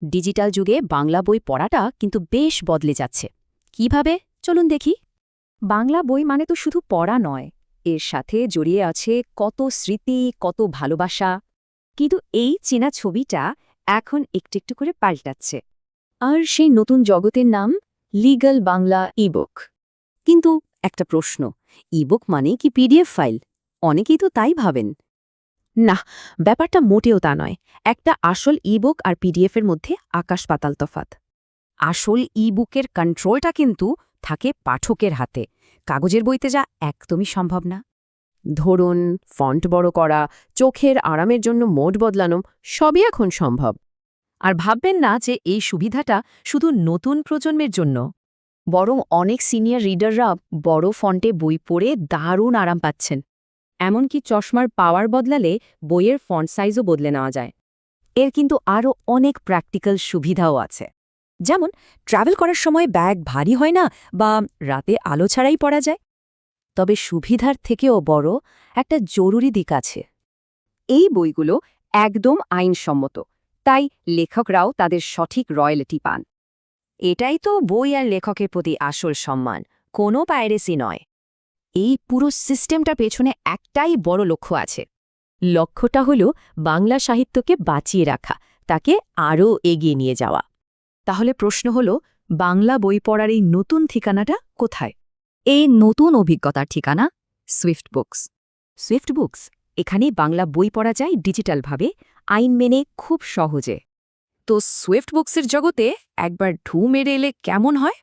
Digital যুগে বাংলা বই পড়াটা কিন্তু বেশ বদলে যাচ্ছে। কিভাবে? চলুন দেখি। বাংলা বই মানে তো শুধু পড়া নয়, এর সাথে জড়িয়ে আছে কত স্মৃতি, কত ভালোবাসা। কিন্তু এই চেনা ছবিটা এখন একটু একটু করে পাল্টাচ্ছে। আর সেই নতুন জগতের নাম লিগ্যাল বাংলা ইবুক। কিন্তু একটা প্রশ্ন, ইবুক মানে কি পিডিএফ ফাইল? অনেকেই তো তাই ভাবেন। না, ব্যাপারটা মোটেও তা নয়। একটা আসল ইবুক আর পিডিএফের মধ্যে আকাশ পাতাল তফাত। আসল ইবুকের কন্ট্রোলটা কিন্তু থাকে পাঠকের হাতে। কাগজের বইতে যা একদমই সম্ভব না। ধরুন, ফন্ট বড় করা, চোখের আরামের জন্য মোড বদলানো, সবই এখন সম্ভব। আর ভাববেন না যে এই সুবিধাটা শুধু নতুন প্রজন্মের জন্য। বরং অনেক সিনিয়র রিডাররা বড় ফন্টে বই পড়ে দারুণ আরাম পাচ্ছেন। এমনকি চশমার পাওয়ার বদলালে বইয়ের ফন্ট সাইজও বদলে নেওয়া যায়। এর কিন্তু আরও অনেক প্র্যাকটিক্যাল সুবিধাও আছে। যেমন ট্রাভেল করার সময় ব্যাগ ভারী হয় না, বা রাতে আলো ছাড়াই পড়া যায়। তবে সুবিধার থেকেও বড় একটা জরুরি দিক আছে। এই বইগুলো একদম আইনসম্মত, তাই লেখকরাও তাদের সঠিক রয়্যালটি পান। এটাই তো বই আর লেখকের প্রতি আসল সম্মান, কোনো পাইরেসি নয়। এই পুরো সিস্টেমটার পেছনে একটাই বড় লক্ষ্য আছে। লক্ষ্যটা হল বাংলা সাহিত্যকে বাঁচিয়ে রাখা, তাকে আরও এগিয়ে নিয়ে যাওয়া। তাহলে প্রশ্ন হল, বাংলা বই পড়ার এই নতুন ঠিকানাটা কোথায়? এই নতুন অভিজ্ঞতার ঠিকানা সুইফট বুকস। সুইফট বুকস, এখানে বাংলা বই পড়া যায় ডিজিটালভাবে, আইন মেনে, খুব সহজে। তো সুইফট বুকসের জগতে একবার ঢু মেরে এলে কেমন হয়?